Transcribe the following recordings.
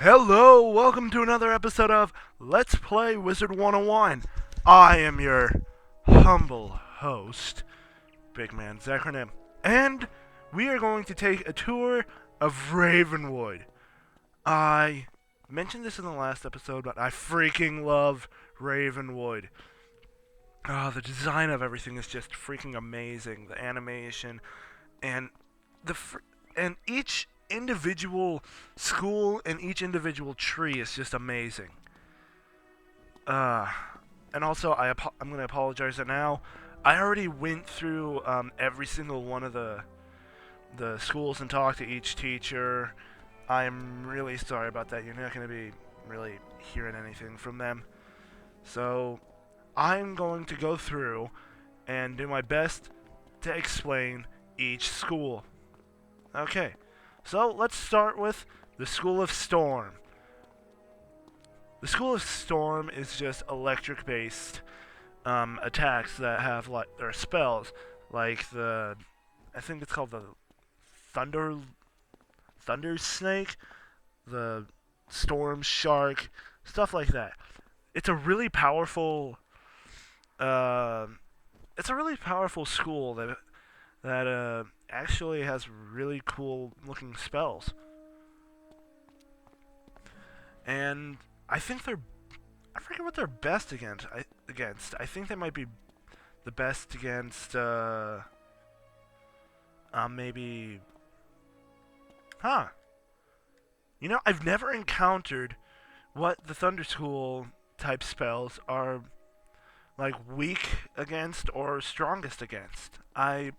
Hello, welcome to another episode of Let's Play Wizard 101. I am your humble host, Big Man Zekronim, and we are going to take a tour of Ravenwood. I mentioned this in the last episode, but I freaking love Ravenwood. The design of everything is just freaking amazing. The animation and and each individual school and each individual tree is just amazing. Uh, and also I'm going to apologize that now. I already went through every single one of the schools and talked to each teacher. I'm really sorry about that. You're not going to be really hearing anything from them. So I'm going to go through and do my best to explain each school. Okay, so let's start with the School of Storm. The School of Storm is just electric-based attacks that have or spells like I think it's called the Thunder Snake, the Storm Shark, stuff like that. It's a really powerful uh, school that actually has really cool looking spells. And I think I forget what they're best against. I think they might be the best against maybe huh. I've never encountered what the Thunder School type spells are like weak against or strongest against. I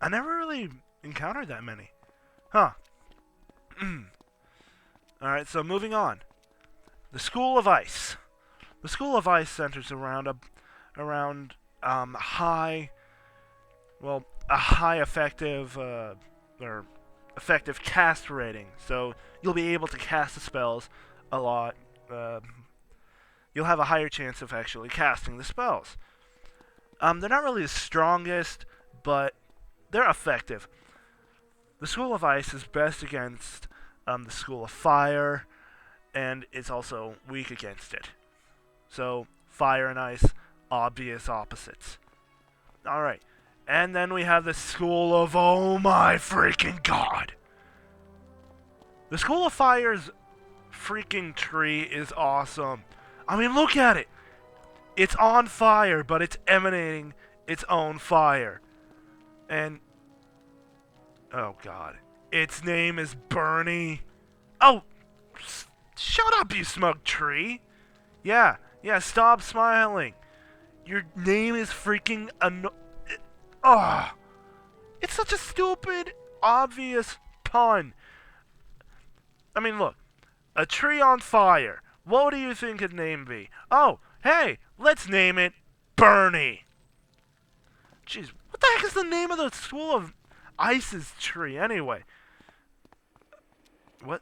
never really encountered that many. Huh. Alright, so moving on. The School of Ice. The School of Ice centers around a high effective or effective cast rating. So you'll be able to cast the spells a lot. You'll have a higher chance of actually casting the spells. They're not really the strongest, but they're effective. The School of Ice is best against the School of Fire, and it's also weak against it. So, Fire and Ice, obvious opposites. Alright, and then we have the School of Oh my freaking god! The School of Fire's freaking tree is awesome. I mean, look at it! It's on fire, but it's emanating its own fire. And oh god. Its name is Bernie. Oh! Shut up, you smug tree! Yeah, stop smiling. Your name is freaking oh! It's such a stupid, obvious pun. I mean, look. A tree on fire. What do you think its name be? Oh, hey, let's name it Bernie. Jeez, what the heck is the name of the School of Ice's tree, anyway? What?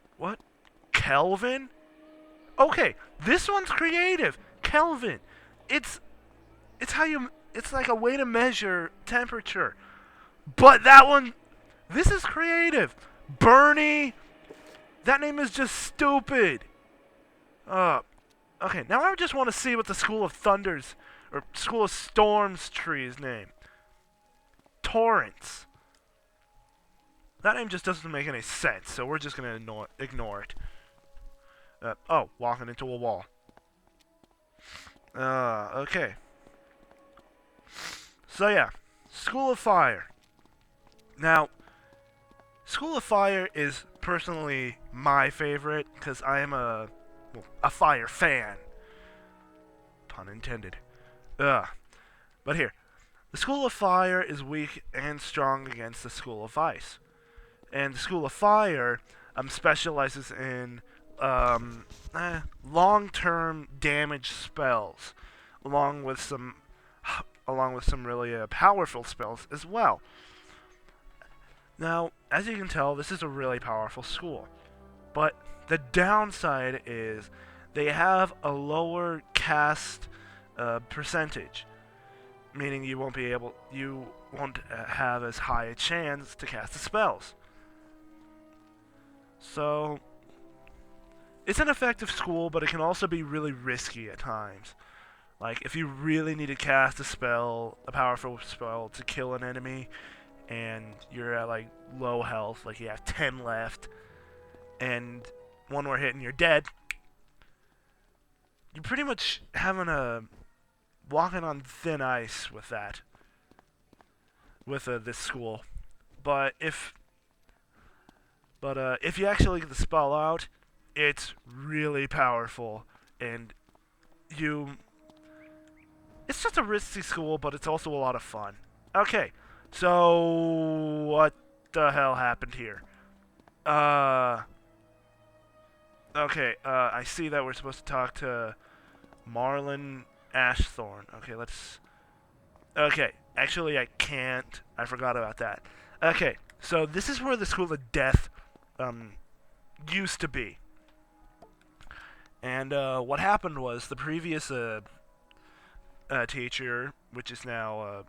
Kelvin? Okay, this one's creative. Kelvin. It's it's like a way to measure temperature. But that one, this is creative. Bernie. That name is just stupid. Okay, now I just want to see what the School of Thunders or School of Storms tree is named. Torrance. That name just doesn't make any sense, so we're just gonna ignore it. Walking into a wall. Okay. So yeah, School of Fire. Now, School of Fire is personally my favorite because I am a fire fan. Pun intended. But here, the School of Fire is weak and strong against the School of Ice. And the School of Fire specializes in long-term damage spells, along with some really powerful spells as well. Now, as you can tell, this is a really powerful school, but the downside is they have a lower cast percentage, meaning you won't have as high a chance to cast the spells. So, it's an effective school, but it can also be really risky at times. Like, if you really need to cast a spell, a powerful spell, to kill an enemy, and you're at, like, low health, like you have 10 left, and one more hit and you're dead, you're pretty much walking on thin ice with that, with this school. But if you actually get the spell out, it's really powerful, and you it's just a risky school, but it's also a lot of fun. Okay, so what the hell happened here? Uh, okay, I see that we're supposed to talk to Marlin Ashthorn. Okay, actually I can't. I forgot about that. Okay, so this is where the School of Death, used to be. And, what happened was the previous, teacher, which is now,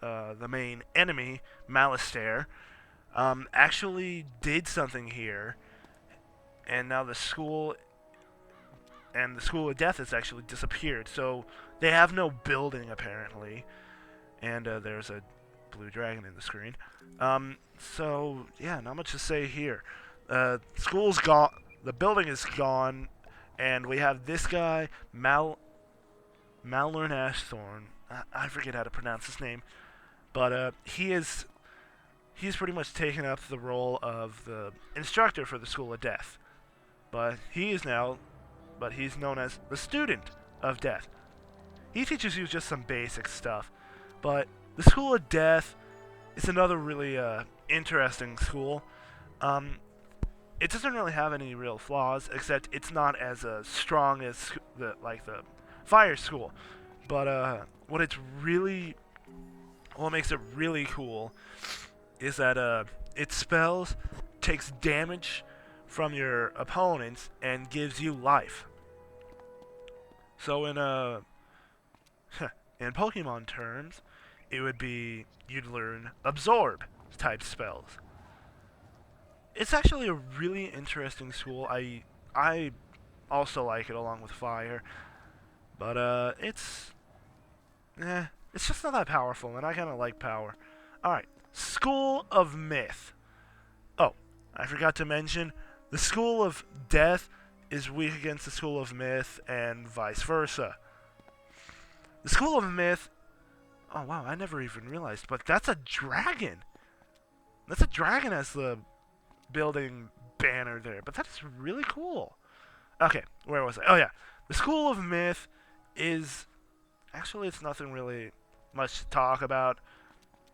the main enemy, Malistaire, actually did something here, and now the school of Death has actually disappeared. So they have no building apparently, and there's a blue dragon in the screen. So yeah, not much to say here. School's gone. The building is gone, and we have this guy, Malern Ashthorn. I forget how to pronounce his name, but he's pretty much taken up the role of the instructor for the School of Death. But he's known as the Student of Death. He teaches you just some basic stuff, but the School of Death is another really interesting school. It doesn't really have any real flaws, except it's not as strong as the Fire School. But what makes it really cool is that its spells takes damage from your opponents and gives you life. So in in Pokemon terms, it would be you'd learn Absorb type spells. It's actually a really interesting school. I also like it along with Fire, but it's just not that powerful, and I kind of like power. All right, School of Myth. Oh, I forgot to mention the School of Death is weak against the School of Myth, and vice versa. The School of Myth. Oh wow, I never even realized, but that's a dragon. That's a dragon as the building banner there, but that's really cool. Okay, where was I? Oh yeah, the School of Myth is actually it's nothing really much to talk about.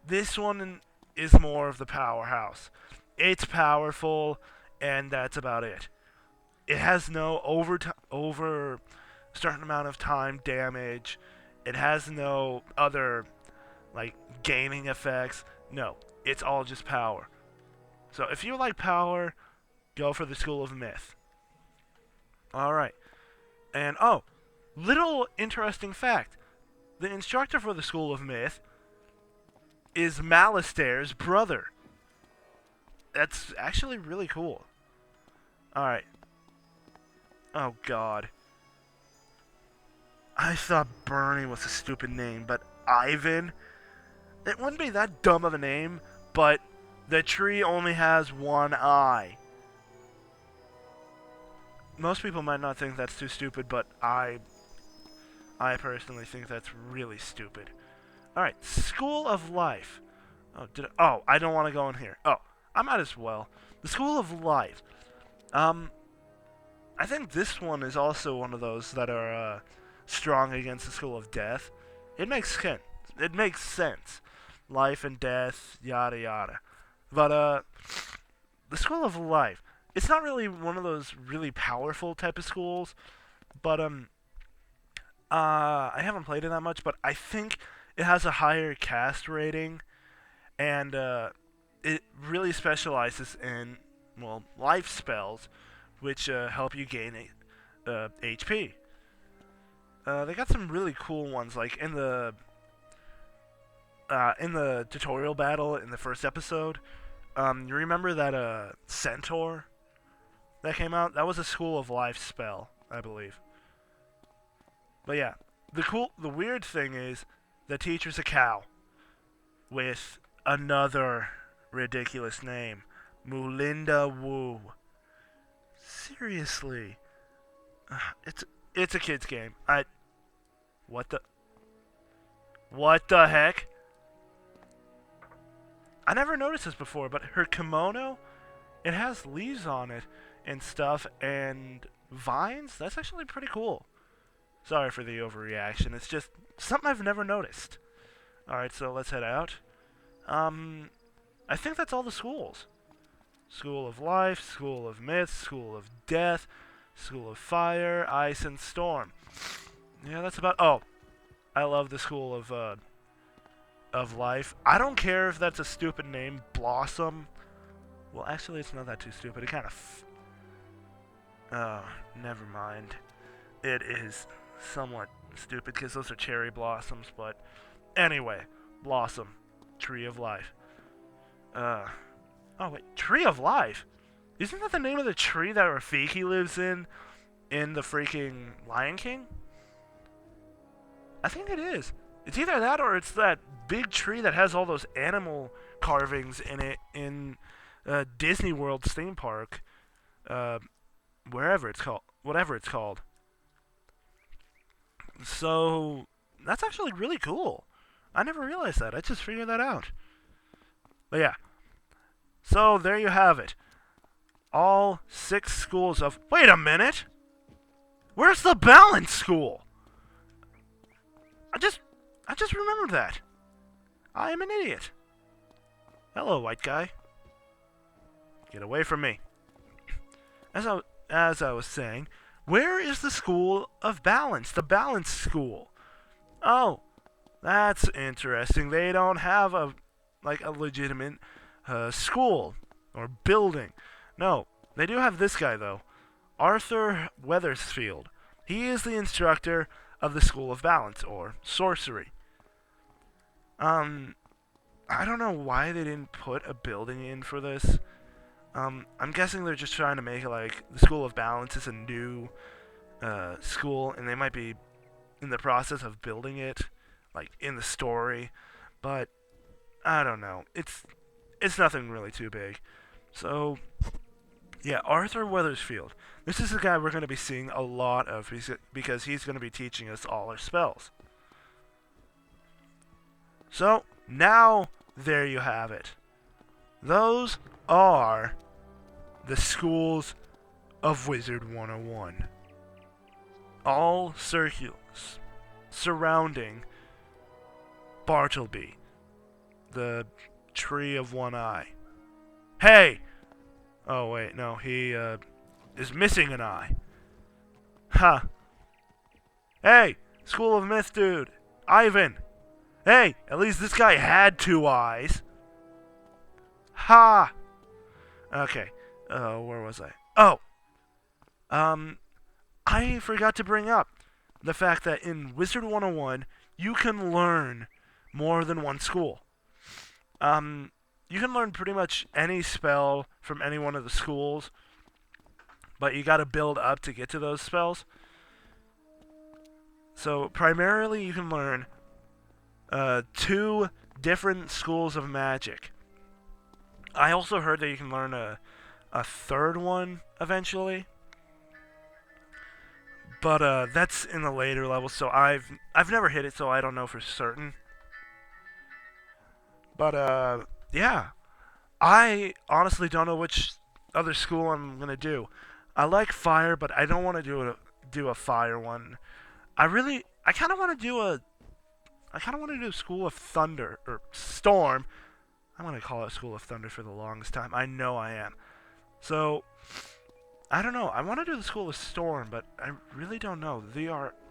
This one is more of the powerhouse. It's powerful, and that's about it. It has no over certain amount of time damage. It has no other like gaming effects. No, it's all just power. So if you like power, go for the School of Myth. All right. And little interesting fact. The instructor for the School of Myth is Malistaire's brother. That's actually really cool. All right. Oh god. I thought Bernie was a stupid name, but Ivan? It wouldn't be that dumb of a name, but the tree only has one eye. Most people might not think that's too stupid, but I personally think that's really stupid. Alright, School of Life. I don't want to go in here. Oh, I might as well. The School of Life. I think this one is also one of those that are strong against the School of Death. It makes sense. It makes sense. Life and death, yada yada. But the School of Life. It's not really one of those really powerful type of schools, but I haven't played it that much, but I think it has a higher cast rating, and it really specializes in life spells, which help you gain HP. They got some really cool ones, like in the tutorial battle in the first episode. You remember that centaur? that came out, that was a School of Life spell, I believe. But yeah, the weird thing is, the teacher's a cow with another ridiculous name, Mulinda Wu. Seriously, it's a kid's game. What the heck? I never noticed this before, but her kimono, it has leaves on it and stuff and vines. That's actually pretty cool. Sorry for the overreaction. It's just something I've never noticed. Alright, so let's head out. I think that's all the schools. School of Life, School of Myth, School of Death, School of Fire, Ice, and Storm. Yeah, that's about... Oh, I love the School of Life. I don't care if that's a stupid name, Blossom. Well, actually, it's not that too stupid. It kind of... never mind. It is somewhat stupid because those are cherry blossoms, but... Anyway, Blossom. Tree of Life. Oh, wait. Tree of Life? Isn't that the name of the tree that Rafiki lives in the freaking Lion King? I think it is. It's either that or it's that big tree that has all those animal carvings in it in Disney World's theme park. Whatever it's called. So, that's actually really cool. I never realized that. I just figured that out. But yeah. So, there you have it. All 6 schools of... Wait a minute! Where's the balance school? I just remembered that. I am an idiot. Hello, white guy. Get away from me. As I was saying, where is the School of Balance? The Balance School. Oh, that's interesting. They don't have a legitimate school or building. No, they do have this guy though, Arthur Wethersfield. He is the instructor of the School of Balance or Sorcery. I don't know why they didn't put a building in for this. I'm guessing they're just trying to make it like the School of Balance is a new school, and they might be in the process of building it, like in the story. But I don't know. It's nothing really too big. So yeah, Arthur Wethersfield. This is the guy we're going to be seeing a lot of because he's going to be teaching us all our spells. So now there you have it. Those are the schools of Wizard 101. All circulars surrounding Bartleby, the Tree of One Eye. Hey! Oh wait, no, he is missing an eye. Ha! Hey! School of Myth dude! Ivan! Hey! At least this guy had 2 eyes. Ha! Okay. Where was I? Oh! I forgot to bring up the fact that in Wizard 101, you can learn more than one school. You can learn pretty much any spell from any one of the schools, but you gotta build up to get to those spells. So, primarily, you can learn 2 different schools of magic. I also heard that you can learn a 3rd one eventually, but that's in the later levels. So I've never hit it, so I don't know for certain. But yeah, I honestly don't know which other school I'm gonna do. I like fire, but I don't want to do a fire one. I kind of want to do School of Thunder or Storm. I'm going to call it School of Thunder for the longest time. I know I am. So, I don't know. I want to do the School of Storm, but I really don't know.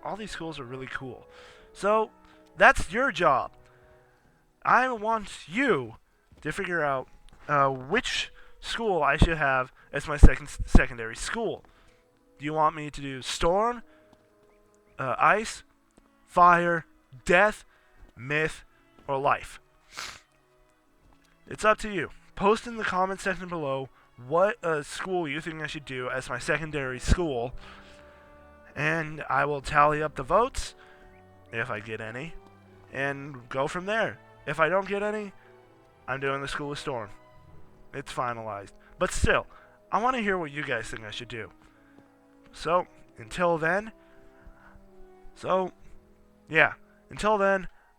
All these schools are really cool. So, that's your job. I want you to figure out which school I should have as my secondary school. Do you want me to do Storm, Ice, Fire, Death, Myth, or Life? It's up to you. Post in the comment section below what school you think I should do as my secondary school, and I will tally up the votes, if I get any, and go from there. If I don't get any, I'm doing the School of Storm. It's finalized. But still, I want to hear what you guys think I should do. So, until then,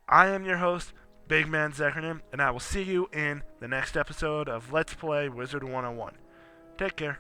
I am your host, Big Man Zechernin, and I will see you in the next episode of Let's Play Wizard 101. Take care.